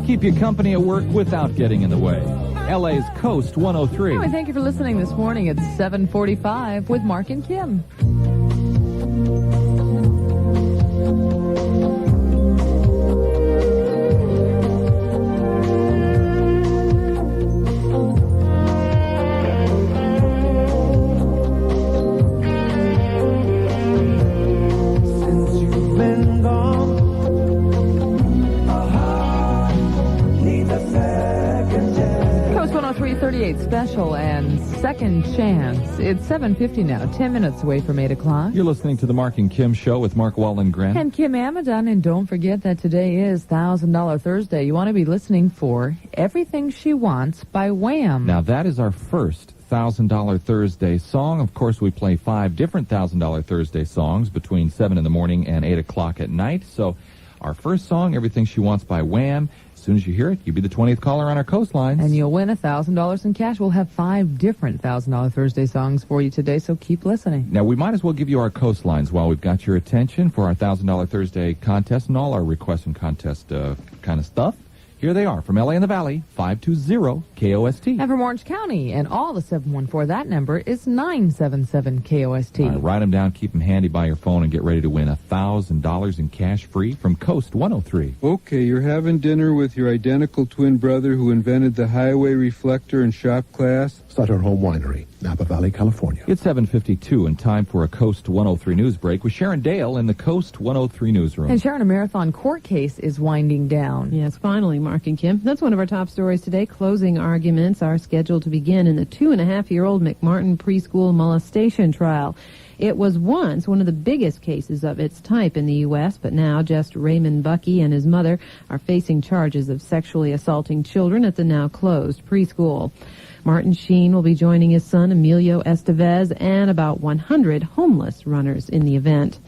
keep you company at work without getting in the way. LA's KOST 103. Anyway, thank you for listening this morning. It's 7:45 with Mark and Kim. KOST 103.38 special and second chance. It's 7:50 now, 10 minutes away from 8 o'clock. You're listening to the Mark and Kim Show with Mark Wallengren. And Kim Amadon, and don't forget that today is $1,000 Thursday. You want to be listening for Everything She Wants by Wham. Now, that is our first $1,000 Thursday song. Of course, we play 5 different $1,000 Thursday songs between 7 in the morning and 8 o'clock at night. So our first song, Everything She Wants by Wham. As soon as you hear it, you'll be the 20th caller on our coastlines. And you'll win $1,000 in cash. We'll have 5 different $1,000 Thursday songs for you today, so keep listening. Now, we might as well give you our coastlines while we've got your attention for our $1,000 Thursday contest and all our request and contest kind of stuff. Here they are. From LA in the Valley, 520 KOST. And from Orange County, and all the 714, that number is 977 KOST. All right, write them down, keep them handy by your phone, and get ready to win $1,000 in cash free from KOST 103. Okay, you're having dinner with your identical twin brother who invented the highway reflector in shop class. Sutter Home Winery, Napa Valley, California. It's 7:52 and time for a KOST 103 news break with Sharon Dale in the KOST 103 newsroom. And Sharon, a marathon court case is winding down. Yes, finally, Mark and Kim. That's one of our top stories today. Closing arguments are scheduled to begin in the 2.5-year-old McMartin preschool molestation trial. It was once one of the biggest cases of its type in the U.S., but now just Raymond Bucky and his mother are facing charges of sexually assaulting children at the now closed preschool. Martin Sheen will be joining his son, Emilio Estevez, and about 100 homeless runners in the event.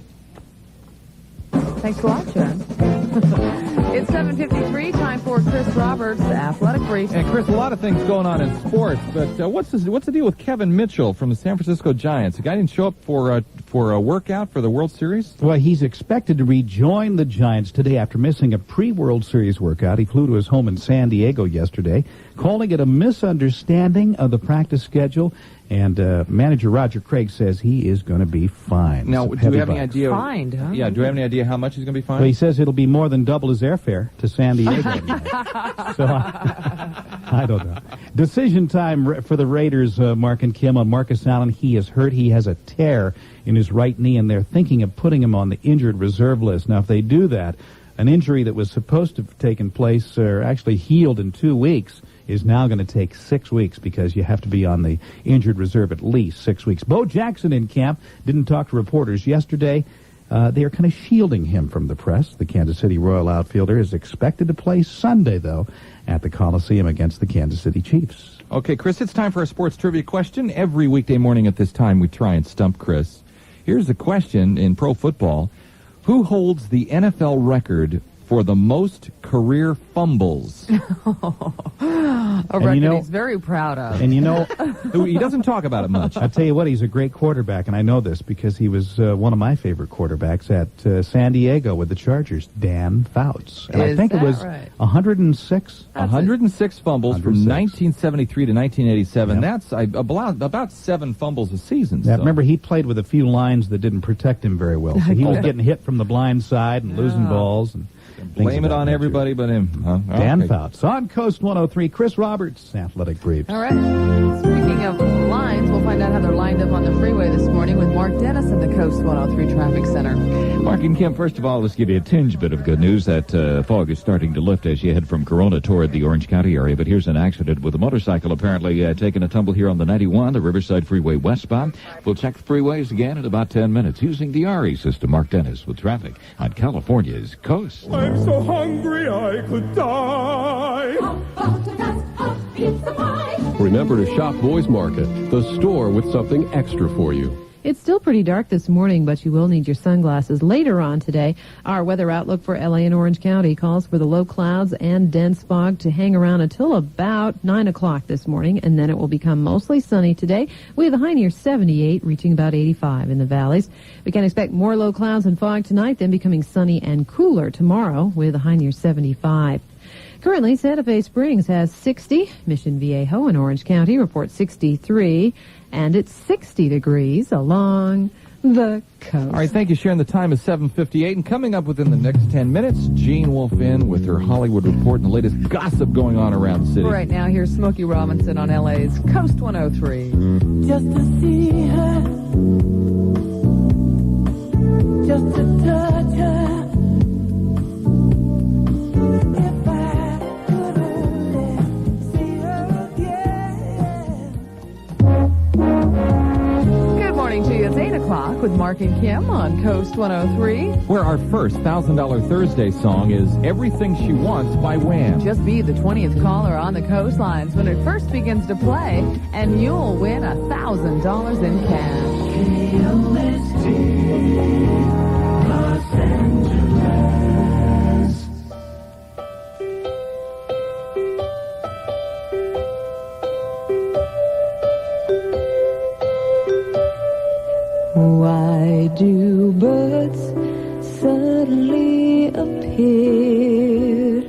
Thanks a lot, Sharon. It's 7:53, time for Chris Roberts' Athletic Brief. And Chris, a lot of things going on in sports, but what's the deal with Kevin Mitchell from the San Francisco Giants? The guy didn't show up for a workout for the World Series? Well, he's expected to rejoin the Giants today after missing a pre-World Series workout. He flew to his home in San Diego yesterday, calling it a misunderstanding of the practice schedule. And manager Roger Craig says he is going to be fined. Now, do we have any idea? Fined, huh? Yeah, do we have any idea how much he's going to be fined? Well, he says it'll be more than double his airfare to San Diego. So I don't know. Decision time for the Raiders, Mark and Kim, on Marcus Allen. He is hurt. He has a tear in his right knee, and they're thinking of putting him on the injured reserve list. Now, if they do that, an injury that was supposed to have taken place or actually healed in 2 weeks is now going to take 6 weeks because you have to be on the injured reserve at least 6 weeks. Bo Jackson in camp didn't talk to reporters yesterday. They are kind of shielding him from the press. The Kansas City Royal outfielder is expected to play Sunday, though, at the Coliseum against the Kansas City Chiefs. Okay, Chris, it's time for a sports trivia question. Every weekday morning at this time, we try and stump Chris. Here's the question in pro football. Who holds the NFL record for the most career fumbles? A record he's very proud of. And you know, He doesn't talk about it much. I'll tell you what, he's a great quarterback, and I know this because he was one of my favorite quarterbacks at San Diego with the Chargers, Dan Fouts. And I think it was right? 106. 106 fumbles from 1973 to 1987. Yep. That's about 7 fumbles a season. Yeah, So. remember, he played with a few lines that didn't protect him very well. So he was getting hit from the blind side and losing balls. And Blame it on everybody but him. Huh? Dan Okay. Fouts. On KOST 103, Chris Roberts, Athletic Briefs. All right. Speaking of lines, we'll find out how they're lined up on the freeway this morning with Mark Dennis in the KOST 103 Traffic Center. Mark and Kim, first of all, let's give you a tinge bit of good news. That fog is starting to lift as you head from Corona toward the Orange County area. But here's an accident with a motorcycle apparently taking a tumble here on the 91, the Riverside Freeway westbound. We'll check the freeways again in about 10 minutes using the RE system. Mark Dennis with traffic on California's KOST. I'm so hungry I could die. Remember to shop Boys Market, the store with something extra for you. It's still pretty dark this morning, but you will need your sunglasses later on today. Our weather outlook for LA and Orange County calls for the low clouds and dense fog to hang around until about 9 o'clock this morning, and then it will become mostly sunny today. We have a high near 78, reaching about 85 in the valleys. We can expect more low clouds and fog tonight, then becoming sunny and cooler tomorrow with a high near 75. Currently, Santa Fe Springs has 60. Mission Viejo in Orange County reports 63. And it's 60 degrees along the coast. All right, thank you, Sharon. The time is 7:58, and coming up within the next 10 minutes, Jean Wolf in with her Hollywood report and the latest gossip going on around the city. Right now, here's Smokey Robinson on LA's Coast 103. Just to see her, just to touch her. If I could only see her again. Good morning to you. It's 8 o'clock with Mark and Kim on Coast 103. Where our first $1,000 Thursday song is Everything She Wants by Wham. Just be the 20th caller on the coastlines when it first begins to play, and you'll win $1,000 in cash. Los Angeles. Why do birds suddenly appear?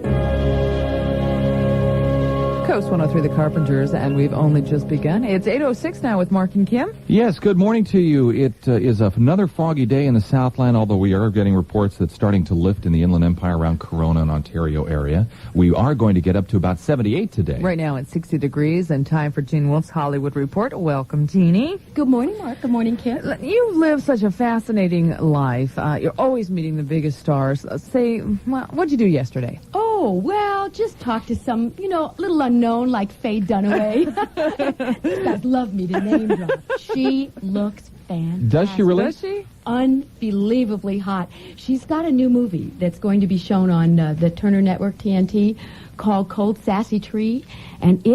Coast 103, the Carpenters, and we've only just begun. It's 8:06 now with Mark and Kim. Yes, good morning to you. It is another foggy day in the Southland, although we are getting reports that it's starting to lift in the Inland Empire around Corona and Ontario area. We are going to get up to about 78 today. Right now it's 60 degrees and time for Jean Wolf's Hollywood Report. Welcome, Jeannie. Good morning, Mark. Good morning, Kim. You live such a fascinating life. You're always meeting the biggest stars. What'd you do yesterday? Oh, well, just talk to some, little unknown like Faye Dunaway. You guys love me to name drop. She looks fantastic. Does she really? Does she? Unbelievably hot. She's got a new movie that's going to be shown on the Turner Network, TNT, called Cold Sassy Tree. And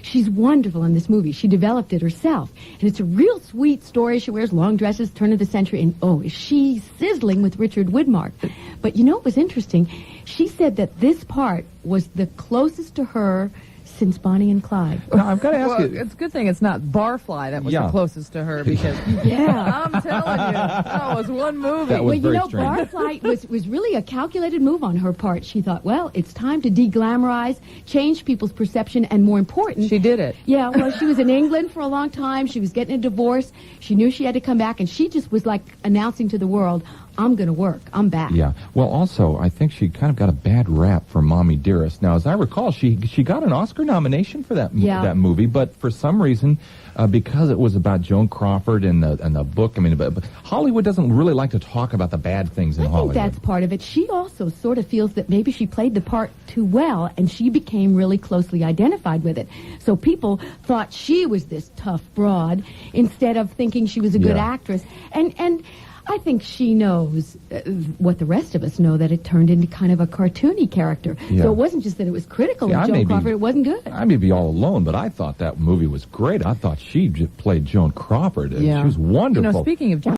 she's wonderful in this movie. She developed it herself. And it's a real sweet story. She wears long dresses, turn of the century, and is she sizzling with Richard Widmark. But what was interesting? She said that this part was the closest to her since Bonnie and Clyde. Now, I've got to ask you. It's a good thing it's not Barfly that was the closest to her, because I'm telling you, that was one movie. That was very strange. Barfly was really a calculated move on her part. She thought, well, it's time to de-glamorize, change people's perception, and more important... She did it. Yeah, well, she was in England for a long time. She was getting a divorce. She knew she had to come back, and she just was like announcing to the world, I'm going to work. I'm back. Yeah. Well, also, I think she kind of got a bad rap for Mommy Dearest. Now, as I recall, she got an Oscar nomination for that movie, but for some reason, because it was about Joan Crawford and the book, but Hollywood doesn't really like to talk about the bad things in Hollywood. I think that's part of it. She also sort of feels that maybe she played the part too well, and she became really closely identified with it. So people thought she was this tough broad instead of thinking she was a good actress. And I think she knows what the rest of us know, that it turned into kind of a cartoony character. Yeah. So it wasn't just that it was critical of Joan Crawford, it wasn't good. I may be all alone, but I thought that movie was great. I thought she played Joan Crawford. Yeah. She was wonderful. Speaking of